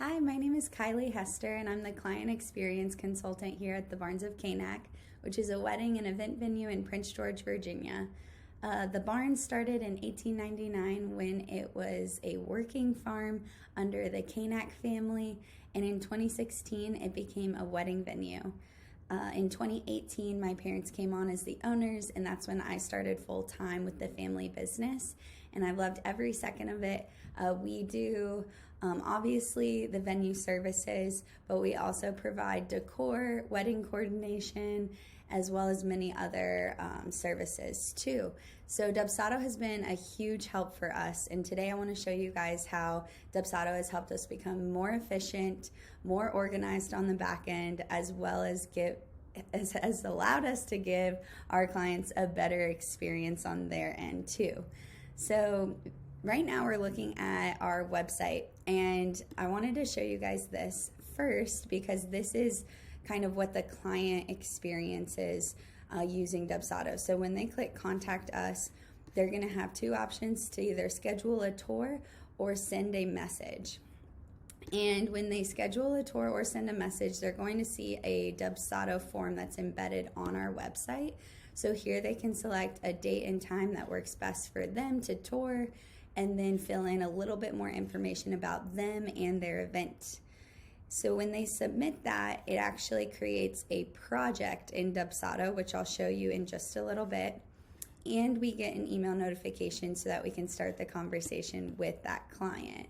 Hi, my name is Kylie Hester, and I'm the Client Experience Consultant here at the Barns of Kanak, which is a wedding and event venue in Prince George, Virginia. The Barns started in 1899 when it was a working farm under the Kanak family, and in 2016 it became a wedding venue. In 2018, my parents came on as the owners, and that's when I started full-time with the family business, and I've loved every second of it. We do obviously the venue services, but we also provide decor, wedding coordination, as well as many other services too. So Dubsado has been a huge help for us, and today I want to show you guys how Dubsado has helped us become more efficient, more organized on the back end, as well as has allowed us to give our clients a better experience on their end too. So right now we're looking at our website, and I wanted to show you guys this first because this is kind of what the client experiences using Dubsado. So when they click contact us, they're going to have two options to either schedule a tour or send a message. And when they schedule a tour or send a message, they're going to see a Dubsado form that's embedded on our website. So here they can select a date and time that works best for them to tour, and then fill in a little bit more information about them and their event. So when they submit that, it actually creates a project in Dubsado, which I'll show you in just a little bit. And we get an email notification so that we can start the conversation with that client.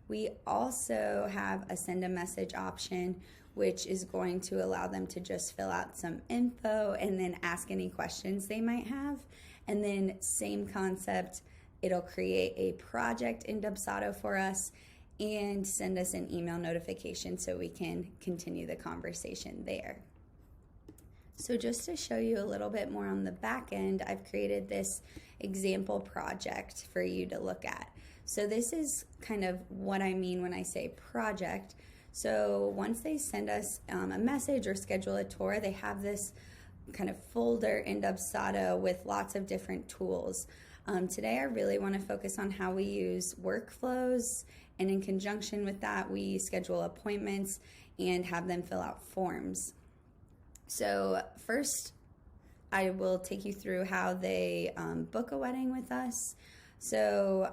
We also have a send a message option, which is going to allow them to just fill out some info and then ask any questions they might have. And then same concept, it'll create a project in Dubsado for us and send us an email notification so we can continue the conversation there. So just to show you a little bit more on the back end, I've created this example project for you to look at. So this is kind of what I mean when I say project. So once they send us a message or schedule a tour, they have this kind of folder in Dubsado with lots of different tools. Today I really want to focus on how we use workflows, and in conjunction with that we schedule appointments and have them fill out forms. So first I will take you through how they book a wedding with us. So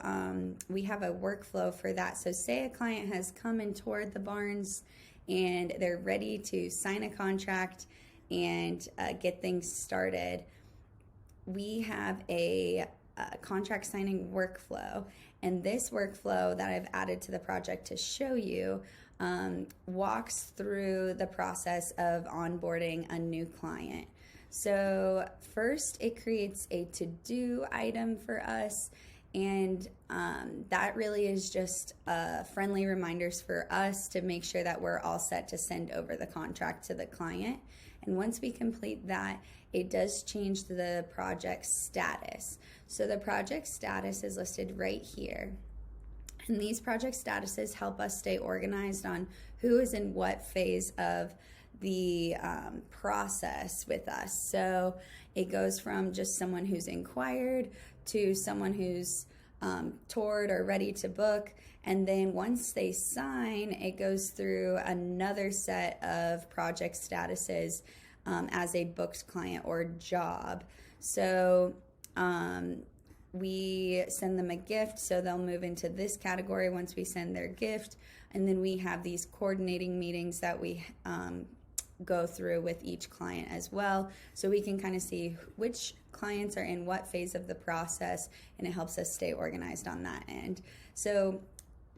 we have a workflow for that. So say a client has come and toured the Barns and they're ready to sign a contract and get things started. We have a contract signing workflow, and this workflow that I've added to the project to show you walks through the process of onboarding a new client. So first it creates a to-do item for us, and that really is just friendly reminders for us to make sure that we're all set to send over the contract to the client. And once we complete that, it does change the project status. So the project status is listed right here. And these project statuses help us stay organized on who is in what phase of the process with us. So it goes from just someone who's inquired to someone who's toured or ready to book, and then once they sign, it goes through another set of project statuses as a booked client or job. So we send them a gift, so they'll move into this category once we send their gift, and then we have these coordinating meetings that we go through with each client as well, so we can kind of see which clients are in what phase of the process, and it helps us stay organized on that end. So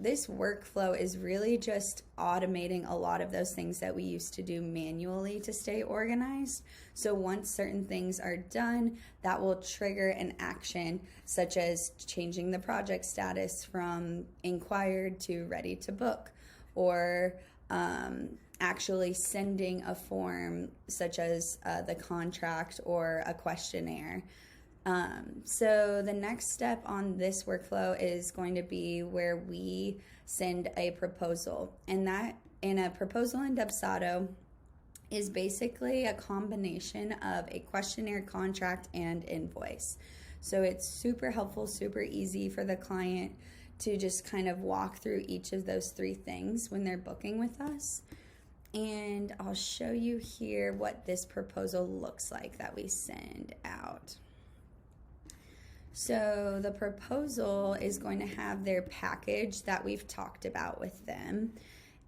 this workflow is really just automating a lot of those things that we used to do manually to stay organized. So once certain things are done, that will trigger an action, such as changing the project status from inquired to ready to book, or actually sending a form such as the contract or a questionnaire. So the next step on this workflow is going to be where we send a proposal, and that in a proposal in Dubsado is basically a combination of a questionnaire, contract, and invoice. So it's super helpful, super easy for the client to just kind of walk through each of those 3 things when they're booking with us. And I'll show you here what this proposal looks like that we send out. So the proposal is going to have their package that we've talked about with them,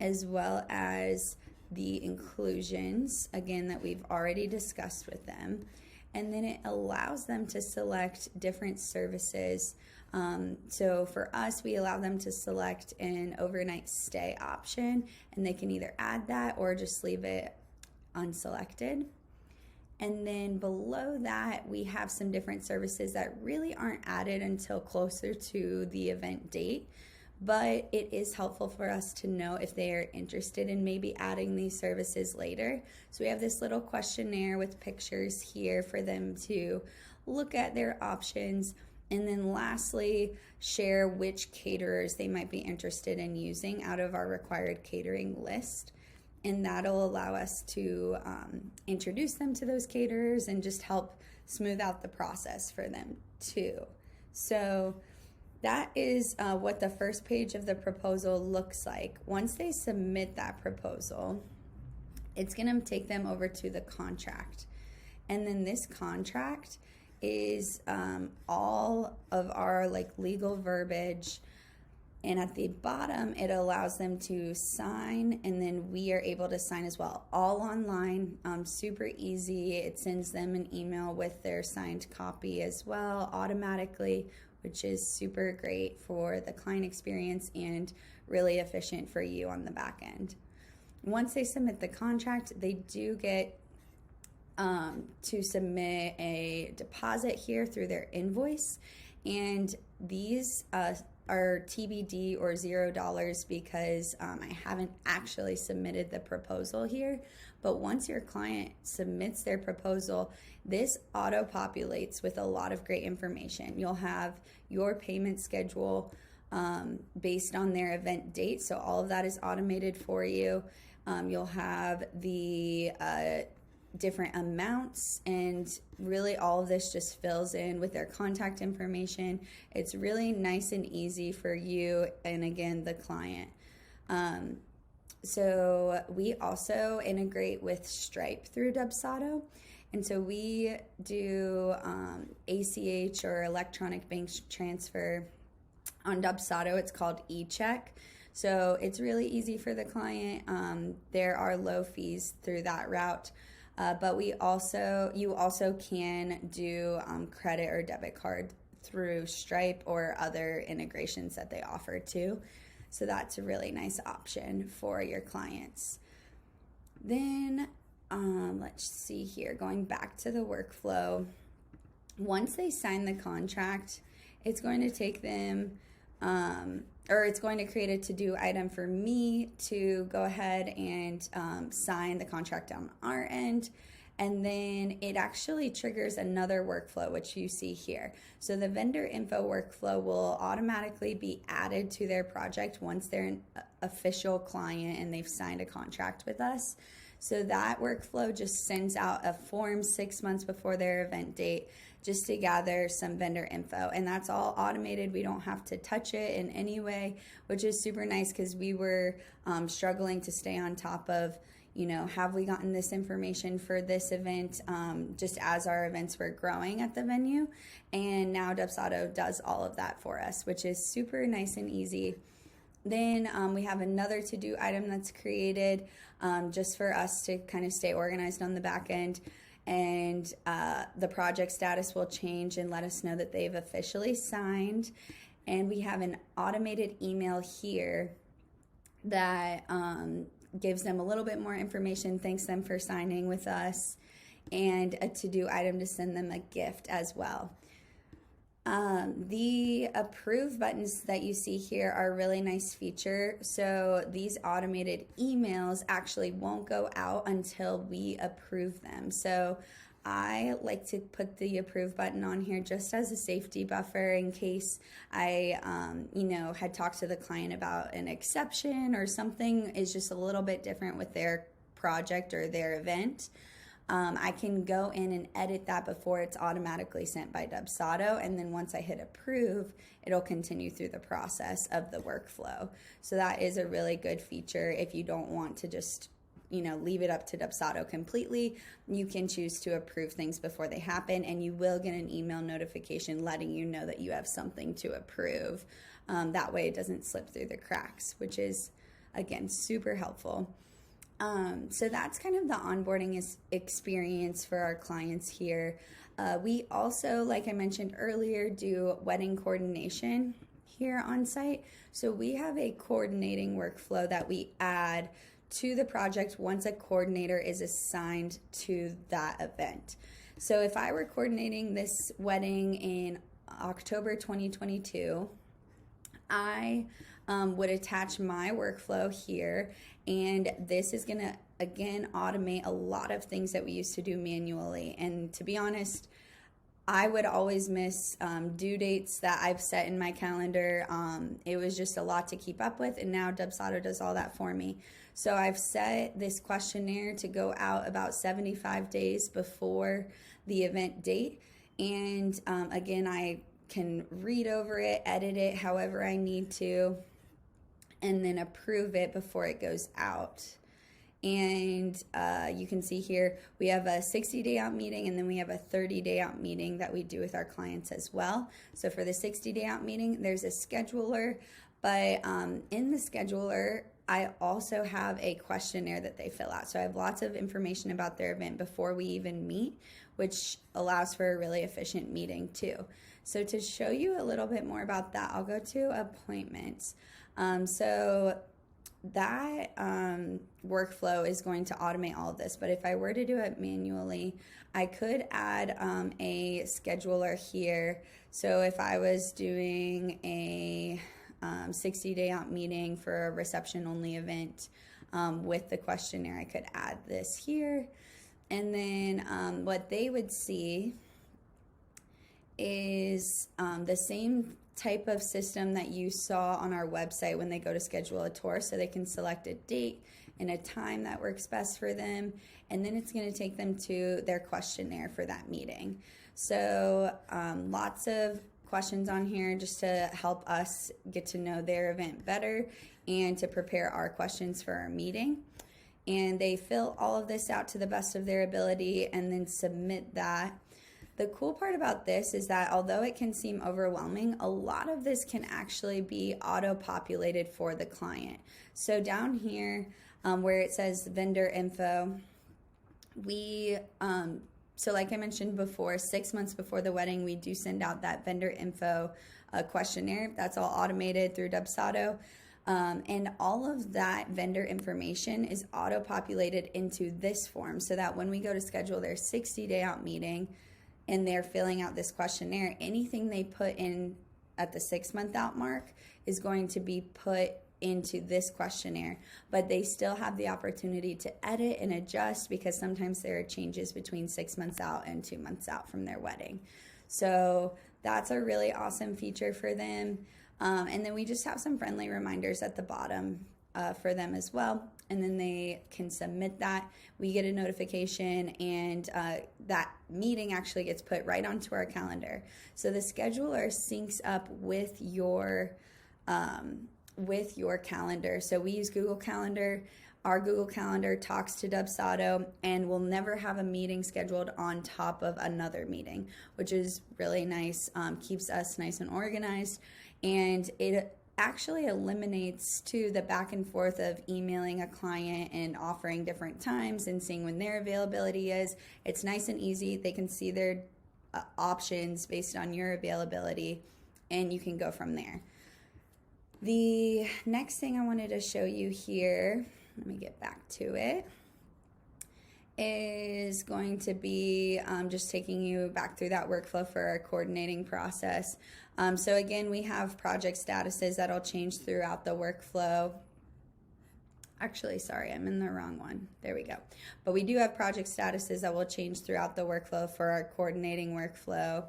as well as the inclusions, again, that we've already discussed with them. And then it allows them to select different services. So for us, we allow them to select an overnight stay option, and they can either add that or just leave it unselected. And then below that, we have some different services that really aren't added until closer to the event date, but it is helpful for us to know if they are interested in maybe adding these services later. So we have this little questionnaire with pictures here for them to look at their options. And then lastly, share which caterers they might be interested in using out of our required catering list. And that'll allow us to introduce them to those caterers and just help smooth out the process for them too. So that is what the first page of the proposal looks like. Once they submit that proposal, it's gonna take them over to the contract. And then this contract is all of our legal verbiage. And at the bottom, it allows them to sign, and then we are able to sign as well. All online, super easy. It sends them an email with their signed copy as well automatically, which is super great for the client experience and really efficient for you on the back end. Once they submit the contract, they do get to submit a deposit here through their invoice, and these are TBD or $0 because I haven't actually submitted the proposal here. But once your client submits their proposal, this auto-populates with a lot of great information. You'll have your payment schedule based on their event date, so all of that is automated for you. You'll have the different amounts, and really all of this just fills in with their contact information. It's really nice and easy for you and again the client. So we also integrate with Stripe through Dubsado, and so we do ACH or electronic bank transfer on Dubsado. It's called e-check. So it's really easy for the client. There are low fees through that route. But you also can do credit or debit card through Stripe or other integrations that they offer too. So that's a really nice option for your clients. Then let's see here, going back to the workflow. Once they sign the contract, it's going to take them or it's going to create a to-do item for me to go ahead and sign the contract on our end. And then it actually triggers another workflow, which you see here. So the vendor info workflow will automatically be added to their project once they're an official client and they've signed a contract with us. So that workflow just sends out a form 6 months before their event date just to gather some vendor info. And that's all automated. We don't have to touch it in any way, which is super nice because we were struggling to stay on top of, have we gotten this information for this event just as our events were growing at the venue. And now Dubsado does all of that for us, which is super nice and easy. Then we have another to-do item that's created just for us to kind of stay organized on the back end. And the project status will change and let us know that they've officially signed. And we have an automated email here that gives them a little bit more information, thanks them for signing with us, and a to-do item to send them a gift as well. The approve buttons that you see here are a really nice feature. So these automated emails actually won't go out until we approve them. So I like to put the approve button on here just as a safety buffer in case I, had talked to the client about an exception or something is just a little bit different with their project or their event. I can go in and edit that before it's automatically sent by Dubsado, and then once I hit approve, it'll continue through the process of the workflow. So that is a really good feature if you don't want to just leave it up to Dubsado completely. You can choose to approve things before they happen, and you will get an email notification letting you know that you have something to approve. That way it doesn't slip through the cracks, which is, again, super helpful. So that's kind of the onboarding experience for our clients here. We also, like I mentioned earlier, do wedding coordination here on site. So we have a coordinating workflow that we add to the project once a coordinator is assigned to that event. So if I were coordinating this wedding in October 2022, I would attach my workflow here, and this is going to, again, automate a lot of things that we used to do manually. And to be honest, I would always miss due dates that I've set in my calendar. It was just a lot to keep up with, and now Dubsado does all that for me. So I've set this questionnaire to go out about 75 days before the event date. And again, I can read over it, edit it however I need to, and then approve it before it goes out. And you can see here we have a 60-day out meeting, and then we have a 30-day out meeting that we do with our clients as well. So for the 60-day out meeting, there's a scheduler, but in the scheduler, I also have a questionnaire that they fill out. So I have lots of information about their event before we even meet, which allows for a really efficient meeting too. So to show you a little bit more about that, I'll go to appointments. So that workflow is going to automate all of this, but if I were to do it manually, I could add a scheduler here. So if I was doing a 60-day out meeting for a reception only event with the questionnaire, I could add this here. And then what they would see is the same type of system that you saw on our website when they go to schedule a tour. So they can select a date and a time that works best for them, and then it's going to take them to their questionnaire for that meeting. So lots of questions on here just to help us get to know their event better and to prepare our questions for our meeting. And they fill all of this out to the best of their ability and then submit that. The cool part about this is that although it can seem overwhelming, a lot of this can actually be auto-populated for the client. So down here where it says vendor info, so like I mentioned before, 6 months before the wedding, we do send out that vendor info questionnaire. That's all automated through Dubsado. And all of that vendor information is auto-populated into this form so that when we go to schedule their 60-day out meeting and they're filling out this questionnaire, anything they put in at the 6-month out mark is going to be put into this questionnaire, but they still have the opportunity to edit and adjust because sometimes there are changes between 6 months out and 2 months out from their wedding. So that's a really awesome feature for them. And then we just have some friendly reminders at the bottom for them as well. And then they can submit that. We get a notification, and that meeting actually gets put right onto our calendar. So the scheduler syncs up with your calendar. So we use Google Calendar. Our Google Calendar talks to Dubsado, and we'll never have a meeting scheduled on top of another meeting, which is really nice, keeps us nice and organized. And it actually eliminates too the back and forth of emailing a client and offering different times and seeing when their availability is. It's nice and easy. They can see their options based on your availability, and you can go from there. The next thing I wanted to show you here, let me get back to it, is going to be just taking you back through that workflow for our coordinating process. So again, we have project statuses that'll change throughout the workflow. Actually, sorry, I'm in the wrong one. There we go. But we do have project statuses that will change throughout the workflow for our coordinating workflow.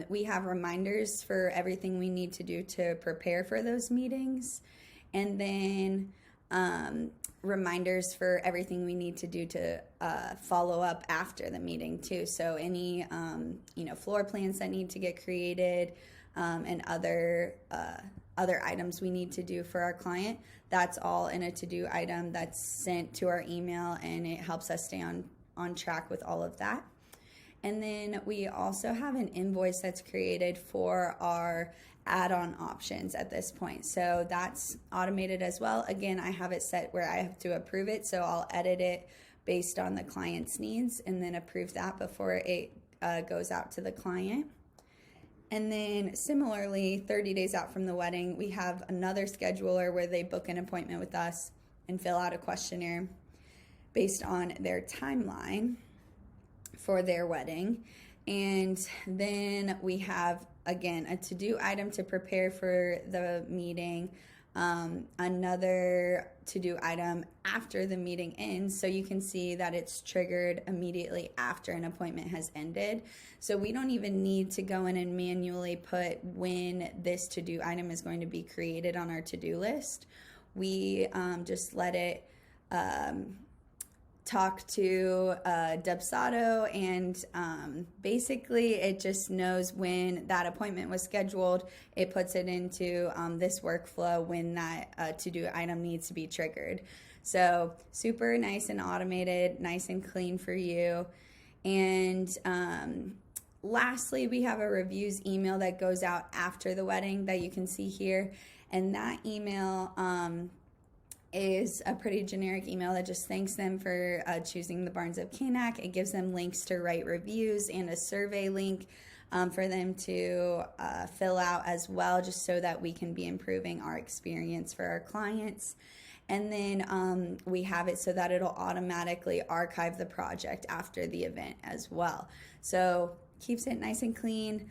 We have reminders for everything we need to do to prepare for those meetings. And then reminders for everything we need to do to follow up after the meeting too. So any floor plans that need to get created, and other items we need to do for our client, that's all in a to-do item that's sent to our email, and it helps us stay on track with all of that. And then we also have an invoice that's created for our add-on options at this point. So that's automated as well. Again, I have it set where I have to approve it, so I'll edit it based on the client's needs and then approve that before it goes out to the client. And then similarly, 30 days out from the wedding, we have another scheduler where they book an appointment with us and fill out a questionnaire based on their timeline for their wedding. And then we have, again, a to-do item to prepare for the meeting, another to-do item after the meeting ends, so you can see that it's triggered immediately after an appointment has ended. So we don't even need to go in and manually put when this to-do item is going to be created on our to-do list. We just let it talk to Dubsado, and basically it just knows when that appointment was scheduled. It puts it into this workflow when that to-do item needs to be triggered. So super nice and automated, nice and clean for you. And lastly, we have a reviews email that goes out after the wedding that you can see here. And that email is a pretty generic email that just thanks them for choosing the Barns of Kanak. It gives them links to write reviews and a survey link for them to fill out as well, just so that we can be improving our experience for our clients. And then we have it so that it'll automatically archive the project after the event as well. So keeps it nice and clean.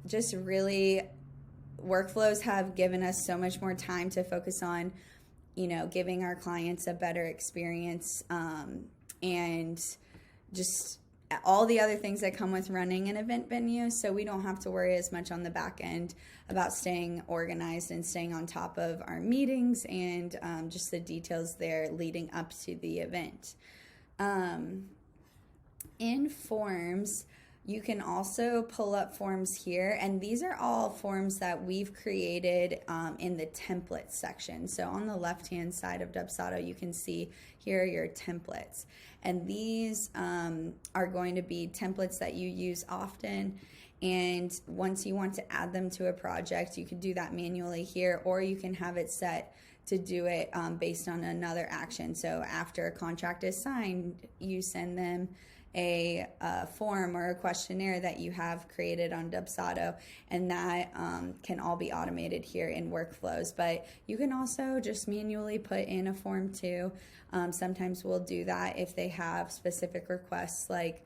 Just really, workflows have given us so much more time to focus on giving our clients a better experience, and just all the other things that come with running an event venue. So we don't have to worry as much on the back end about staying organized and staying on top of our meetings and just the details there leading up to the event. In forms, you can also pull up forms here, and these are all forms that we've created in the templates section. So on the left-hand side of Dubsado, you can see here are your templates. And these are going to be templates that you use often, and once you want to add them to a project, you can do that manually here, or you can have it set to do it based on another action. So after a contract is signed, you send them a form or a questionnaire that you have created on Dubsado, and that can all be automated here in workflows. But you can also just manually put in a form too. Sometimes we'll do that if they have specific requests, like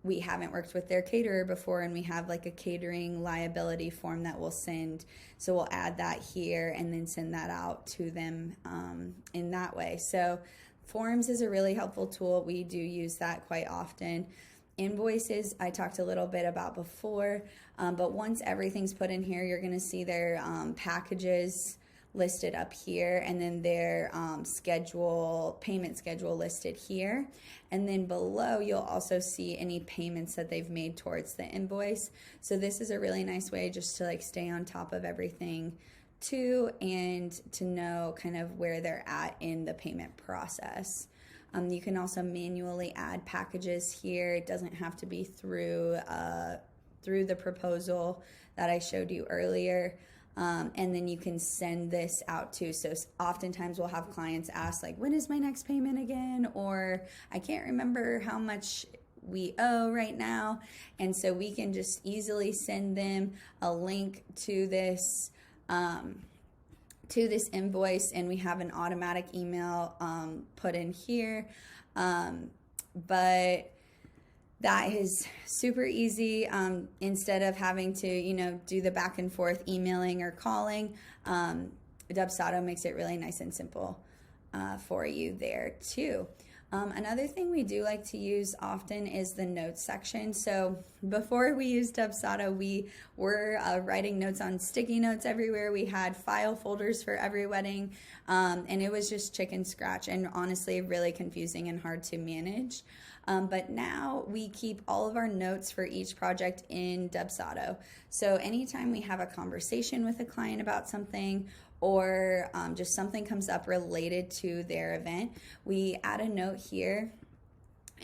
we haven't worked with their caterer before and we have like a catering liability form that we'll send. So we'll add that here and then send that out to them in that way. So Forms is a really helpful tool. We do use that quite often. Invoices, I talked a little bit about before, but once everything's put in here, you're going to see their packages listed up here, and then their payment schedule listed here. And then below, you'll also see any payments that they've made towards the invoice. So this is a really nice way just to like stay on top of everything too, and to know kind of where they're at in the payment process. You can also manually add packages here. It doesn't have to be through the proposal that I showed you earlier. And then you can send this out too. So oftentimes we'll have clients ask like, when is my next payment again? Or I can't remember how much we owe right now. And so we can just easily send them a link to this invoice, and we have an automatic email put in here. But that is super easy. Instead of having to, do the back and forth emailing or calling, Dubsado makes it really nice and simple for you there too. Another thing we do like to use often is the notes section. So before we used Dubsado, we were writing notes on sticky notes everywhere. We had file folders for every wedding, and it was just chicken scratch and honestly really confusing and hard to manage. But now we keep all of our notes for each project in Dubsado. So anytime we have a conversation with a client about something, or just something comes up related to their event, we add a note here,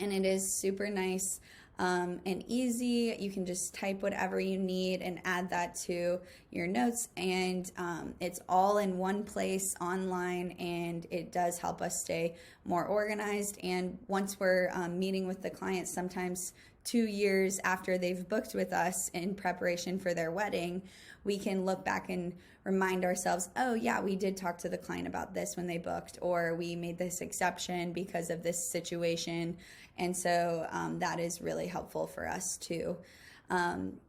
and it is super nice and easy. You can just type whatever you need and add that to your notes, and it's all in one place online, and it does help us stay more organized. And once we're meeting with the client, sometimes 2 years after they've booked with us in preparation for their wedding, we can look back and remind ourselves, oh yeah, we did talk to the client about this when they booked, or we made this exception because of this situation. And so that is really helpful for us too.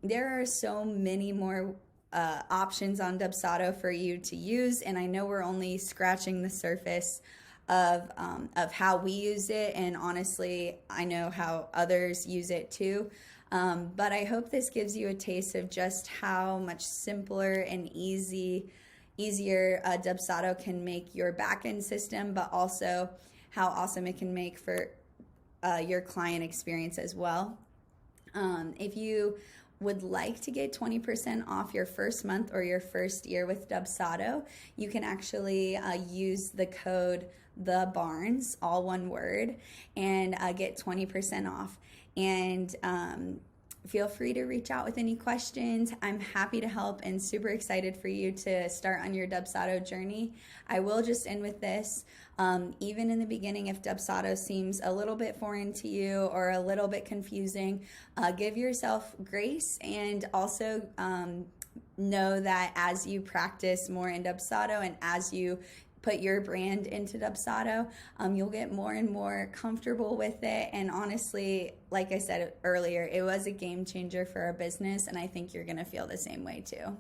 There are so many more options on Dubsado for you to use, and I know we're only scratching the surface of how we use it, and honestly, I know how others use it too. But I hope this gives you a taste of just how much simpler and easier Dubsado can make your backend system, but also how awesome it can make for your client experience as well. If you would like to get 20% off your first month or your first year with Dubsado, you can actually use the code the Barns, all one word, and get 20% off. And feel free to reach out with any questions. I'm happy to help and super excited for you to start on your Dubsado journey. I will just end with this. Even in the beginning, if Dubsado seems a little bit foreign to you or a little bit confusing, give yourself grace, and also know that as you practice more in Dubsado and as you put your brand into Dubsado, you'll get more and more comfortable with it. And honestly, like I said earlier, it was a game changer for our business, and I think you're going to feel the same way too.